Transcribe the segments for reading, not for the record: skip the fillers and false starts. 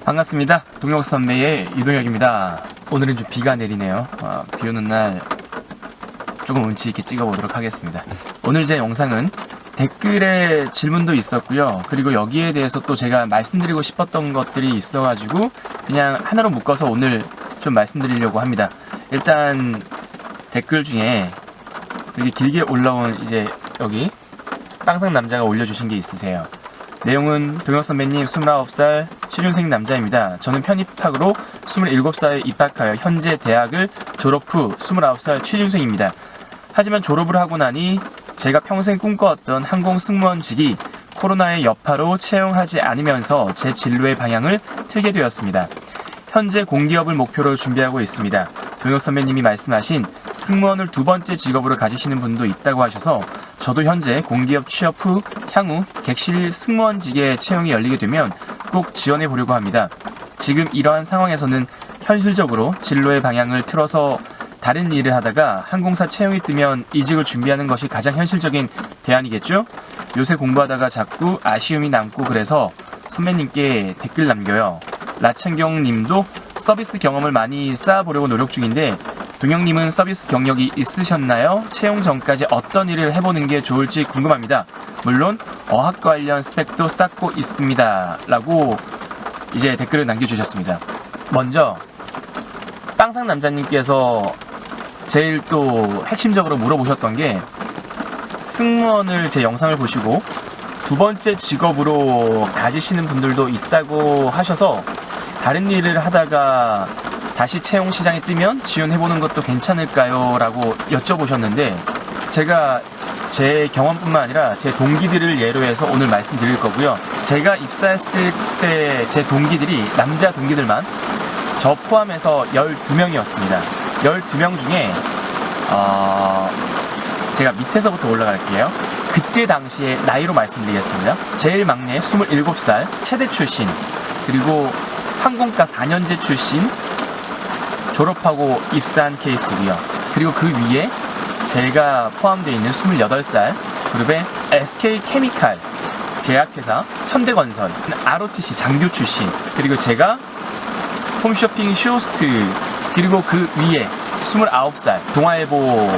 반갑습니다. 동역선배의 유동혁입니다. 오늘은 좀 비가 내리네요. 비 오는 날 조금 운치 있게 찍어보도록 하겠습니다. 오늘 제 영상은 댓글에 질문도 있었고요. 그리고 여기에 대해서 또 제가 말씀드리고 싶었던 것들이 있어가지고 그냥 하나로 묶어서 오늘 좀 말씀드리려고 합니다. 일단 댓글 중에 되게 길게 올라온 이제 여기 빵상 남자가 올려주신 게 있으세요. 내용은 동혁 선배님 29살 취준생 남자입니다. 저는 편입학으로 27살에 입학하여 현재 대학을 졸업 후 29살 취준생입니다. 하지만 졸업을 하고 나니 제가 평생 꿈꿔왔던 항공 승무원직이 코로나의 여파로 채용하지 않으면서 제 진로의 방향을 틀게 되었습니다. 현재 공기업을 목표로 준비하고 있습니다. 동혁 선배님이 말씀하신 승무원을 두 번째 직업으로 가지시는 분도 있다고 하셔서 저도 현재 공기업 취업 후 향후 객실 승무원직에 채용이 열리게 되면 꼭 지원해 보려고 합니다. 지금 이러한 상황에서는 현실적으로 진로의 방향을 틀어서 다른 일을 하다가 항공사 채용이 뜨면 이직을 준비하는 것이 가장 현실적인 대안이겠죠? 요새 공부하다가 자꾸 아쉬움이 남고 그래서 선배님께 댓글 남겨요. 라창경 님도 서비스 경험을 많이 쌓아보려고 노력 중인데 동영님은 서비스 경력이 있으셨나요? 채용 전까지 어떤 일을 해보는 게 좋을지 궁금합니다. 물론 어학 관련 스펙도 쌓고 있습니다. 라고 이제 댓글을 남겨주셨습니다. 먼저 빵상 남자님께서 제일 또 핵심적으로 물어보셨던 게 승무원을 제 영상을 보시고 두 번째 직업으로 가지시는 분들도 있다고 하셔서 다른 일을 하다가 다시 채용 시장이 뜨면 지원해보는 것도 괜찮을까요? 라고 여쭤보셨는데 제가 제 경험뿐만 아니라 제 동기들을 예로 해서 오늘 말씀드릴 거고요. 제가 입사했을 때 제 동기들이 남자 동기들만 저 포함해서 12명이었습니다. 12명 중에 제가 밑에서부터 올라갈게요. 그때 당시에 나이로 말씀드리겠습니다. 제일 막내 27살 체대 출신, 그리고 항공과 4년제 출신 졸업하고 입사한 케이스고요. 그리고 그 위에 제가 포함되어 있는 28살 그룹의 SK케미칼 제약회사 현대건설 ROTC 장교 출신, 그리고 제가 홈쇼핑 쇼호스트, 그리고 그 위에 29살 동아일보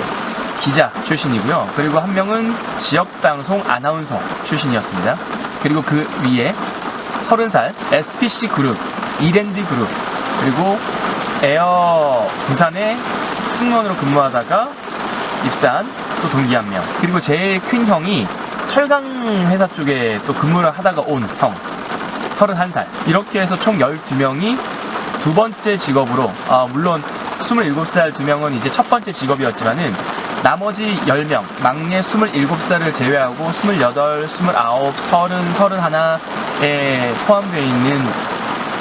기자 출신이고요. 그리고 한 명은 지역방송 아나운서 출신이었습니다. 그리고 그 위에 30살 SPC 그룹, 이랜드 그룹, 그리고 에어 부산에 승무원으로 근무하다가 입사한 또 동기 한 명, 그리고 제일 큰 형이 철강 회사 쪽에 또 근무를 하다가 온 형 31살, 이렇게 해서 총 12명이 두 번째 직업으로, 물론 27살 2명은 이제 첫 번째 직업이었지만은 나머지 10명, 막내 27살을 제외하고 28, 29, 30, 31에 포함되어 있는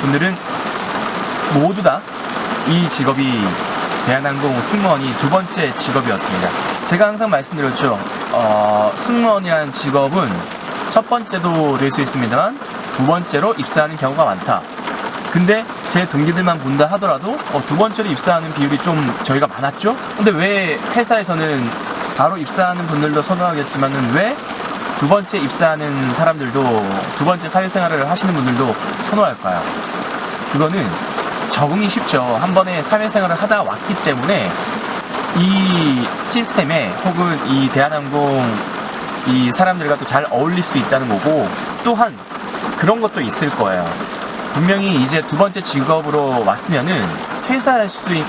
분들은 모두 다 이 직업이 대한항공 승무원이 두 번째 직업이었습니다. 제가 항상 말씀드렸죠. 승무원이라는 직업은 첫 번째도 될 수 있습니다만 두 번째로 입사하는 경우가 많다. 근데 제 동기들만 본다 하더라도 두 번째로 입사하는 비율이 좀 저희가 많았죠? 근데 왜 회사에서는 바로 입사하는 분들도 선호하겠지만은 왜 두 번째 입사하는 사람들도, 두 번째 사회생활을 하시는 분들도 선호할까요? 그거는 적응이 쉽죠. 한 번에 사회생활을 하다 왔기 때문에 이 시스템에 혹은 이 대한항공 이 사람들과 또 잘 어울릴 수 있다는 거고, 또한 그런 것도 있을 거예요. 분명히 이제 두 번째 직업으로 왔으면은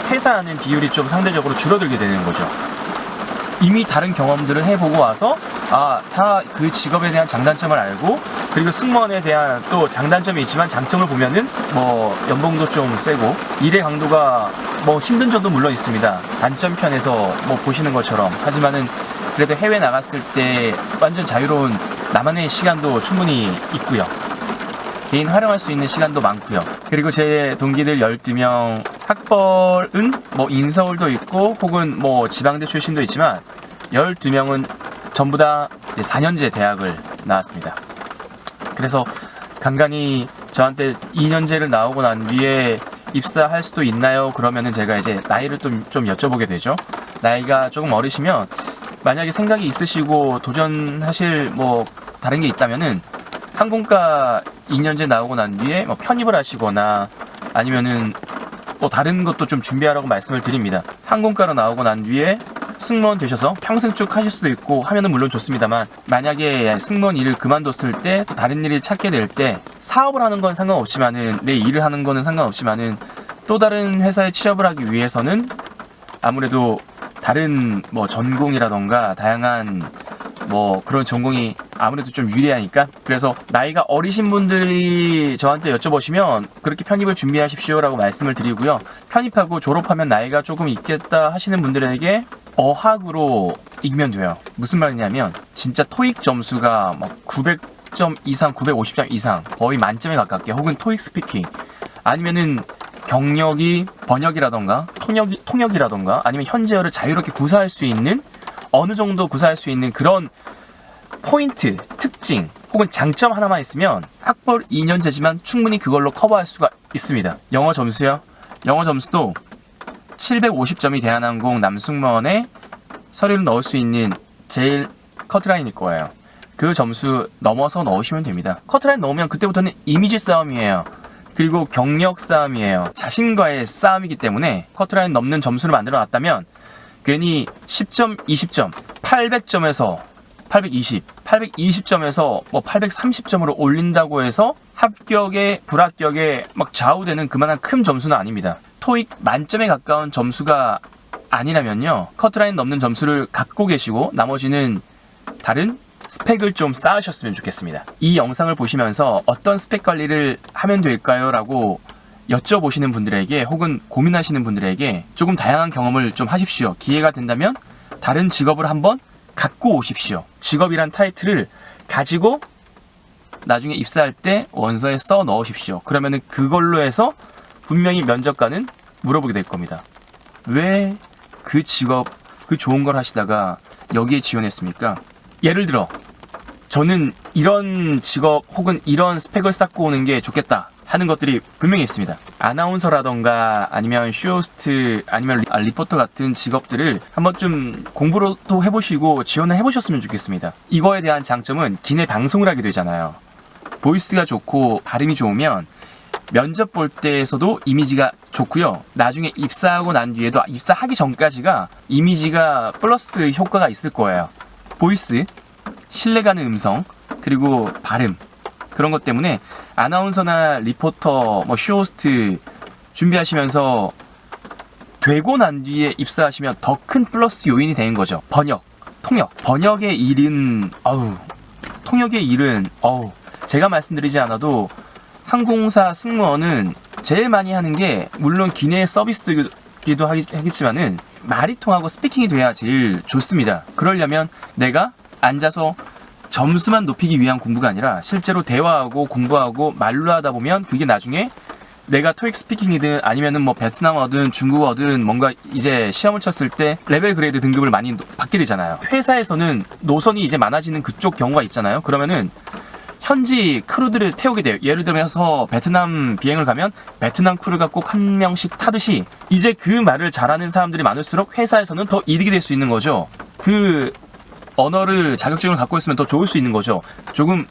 퇴사하는 비율이 좀 상대적으로 줄어들게 되는 거죠. 이미 다른 경험들을 해보고 와서 다 그 직업에 대한 장단점을 알고, 그리고 승무원에 대한 또 장단점이 있지만 장점을 보면은 뭐 연봉도 좀 세고 일의 강도가 뭐 힘든 점도 물론 있습니다. 단점 편에서 뭐 보시는 것처럼. 하지만은 그래도 해외 나갔을 때 완전 자유로운 나만의 시간도 충분히 있고요. 개인 활용할 수 있는 시간도 많고요. 그리고 제 동기들 12명 학벌은 뭐 인서울도 있고 혹은 뭐 지방대 출신도 있지만 12명은 전부 다 4년제 대학을 나왔습니다. 그래서 간간히 저한테 2년제를 나오고 난 뒤에 입사할 수도 있나요? 그러면은 제가 이제 나이를 좀 여쭤보게 되죠. 나이가 조금 어리시면 만약에 생각이 있으시고 도전하실 뭐 다른 게 있다면은 항공과 2년제 나오고 난 뒤에 뭐 편입을 하시거나 아니면은 뭐 다른 것도 좀 준비하라고 말씀을 드립니다. 항공과로 나오고 난 뒤에 승무원 되셔서 평생 쭉 하실 수도 있고 하면은 물론 좋습니다만, 만약에 승무원 일을 그만뒀을 때 또 다른 일을 찾게 될 때 사업을 하는 건 상관없지만은, 내 일을 하는 거는 상관없지만은 또 다른 회사에 취업을 하기 위해서는 아무래도 다른 뭐 전공이라던가 다양한 뭐 그런 전공이 아무래도 좀 유리하니까, 그래서 나이가 어리신 분들이 저한테 여쭤보시면 그렇게 편입을 준비하십시오라고 말씀을 드리고요. 편입하고 졸업하면 나이가 조금 있겠다 하시는 분들에게 어학으로 이기면 돼요. 무슨 말이냐면 진짜 토익 점수가 막 900점 이상, 950점 이상, 거의 만점에 가깝게, 혹은 토익 스피킹, 아니면은 경력이 번역이라던가 통역이라던가 아니면 현지어를 자유롭게 구사할 수 있는, 어느 정도 구사할 수 있는 그런 포인트, 특징 혹은 장점 하나만 있으면 학벌 2년제지만 충분히 그걸로 커버할 수가 있습니다. 영어 점수요? 영어 점수도 750점이 대한항공 남승무원에 서류를 넣을 수 있는 제일 커트라인일 거예요. 그 점수 넘어서 넣으시면 됩니다. 커트라인 넣으면 그때부터는 이미지 싸움이에요. 그리고 경력 싸움이에요. 자신과의 싸움이기 때문에 커트라인 넘는 점수를 만들어 놨다면 괜히 10점, 20점, 800점에서 820, 820점에서 뭐 830점으로 올린다고 해서 합격에 불합격에 막 좌우되는 그만한 큰 점수는 아닙니다. 토익 만점에 가까운 점수가 아니라면요, 커트라인 넘는 점수를 갖고 계시고 나머지는 다른 스펙을 좀 쌓으셨으면 좋겠습니다. 이 영상을 보시면서 어떤 스펙 관리를 하면 될까요? 라고 여쭤보시는 분들에게, 혹은 고민하시는 분들에게 조금 다양한 경험을 좀 하십시오. 기회가 된다면 다른 직업을 한번 갖고 오십시오. 직업이란 타이틀을 가지고 나중에 입사할 때 원서에 써 넣으십시오. 그러면은 그걸로 해서 분명히 면접관은 물어보게 될 겁니다. 왜 그 직업, 그 좋은 걸 하시다가 여기에 지원했습니까? 예를 들어 저는 이런 직업 혹은 이런 스펙을 쌓고 오는 게 좋겠다 하는 것들이 분명히 있습니다. 아나운서라던가 아니면 쇼호스트 아니면 리포터 같은 직업들을 한번 좀 공부를 또 해보시고 지원을 해보셨으면 좋겠습니다. 이거에 대한 장점은 기내 방송을 하게 되잖아요. 보이스가 좋고 발음이 좋으면 면접 볼 때에서도 이미지가 좋고요. 나중에 입사하고 난 뒤에도 입사하기 전까지가 이미지가 플러스 효과가 있을 거예요. 보이스, 신뢰가는 음성, 그리고 발음, 그런 것 때문에 아나운서나 리포터, 뭐 쇼호스트 준비하시면서 되고 난 뒤에 입사하시면 더 큰 플러스 요인이 되는 거죠. 번역, 통역. 번역의 일은 통역의 일은 제가 말씀드리지 않아도 항공사 승무원은 제일 많이 하는 게, 물론 기내 서비스이기도 하겠지만은 말이 통하고 스피킹이 돼야 제일 좋습니다. 그러려면 내가 앉아서 점수만 높이기 위한 공부가 아니라 실제로 대화하고 공부하고 말로 하다 보면 그게 나중에 내가 토익 스피킹이든 아니면은 뭐 베트남어든 중국어든 뭔가 이제 시험을 쳤을 때 레벨 그레이드 등급을 많이 받게 되잖아요. 회사에서는 노선이 이제 많아지는 그쪽 경우가 있잖아요. 그러면은 현지 크루들을 태우게 돼요. 예를 들어서 베트남 비행을 가면 베트남 크루가 꼭 한 명씩 타듯이 이제 그 말을 잘하는 사람들이 많을수록 회사에서는 더 이득이 될 수 있는 거죠. 그 언어를 자격증을 갖고 있으면 더 좋을 수 있는 거죠. 조금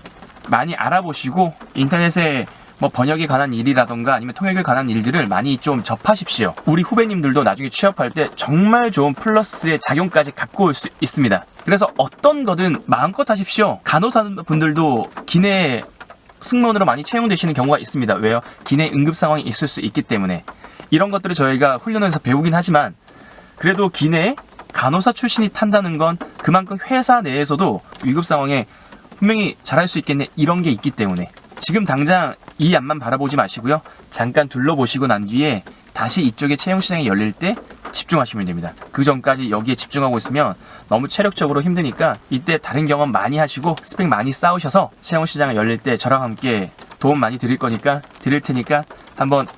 많이 알아보시고 인터넷에 뭐 번역에 관한 일이라던가 아니면 통역에 관한 일들을 많이 좀 접하십시오. 우리 후배님들도 나중에 취업할 때 정말 좋은 플러스의 작용까지 갖고 올 수 있습니다. 그래서 어떤 거든 마음껏 하십시오. 간호사분들도 기내 승무원으로 많이 채용되시는 경우가 있습니다. 왜요? 기내 응급 상황이 있을 수 있기 때문에. 이런 것들을 저희가 훈련에서 배우긴 하지만 그래도 기내에 간호사 출신이 탄다는 건 그만큼 회사 내에서도 위급 상황에 분명히 잘할 수 있겠네, 이런 게 있기 때문에 지금 당장 이 앞만 바라보지 마시고요. 잠깐 둘러보시고 난 뒤에 다시 이쪽에 채용시장이 열릴 때 집중하시면 됩니다. 그 전까지 여기에 집중하고 있으면 너무 체력적으로 힘드니까 이때 다른 경험 많이 하시고 스펙 많이 쌓으셔서 채용시장이 열릴 때 저랑 함께 도움 많이 드릴 테니까 한번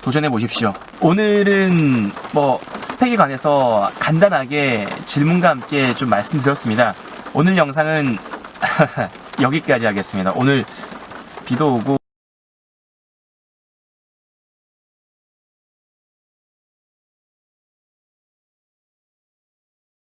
도전해 보십시오. 오늘은 뭐 스펙에 관해서 간단하게 질문과 함께 좀 말씀드렸습니다. 오늘 영상은 여기까지 하겠습니다. 오늘 비도 오고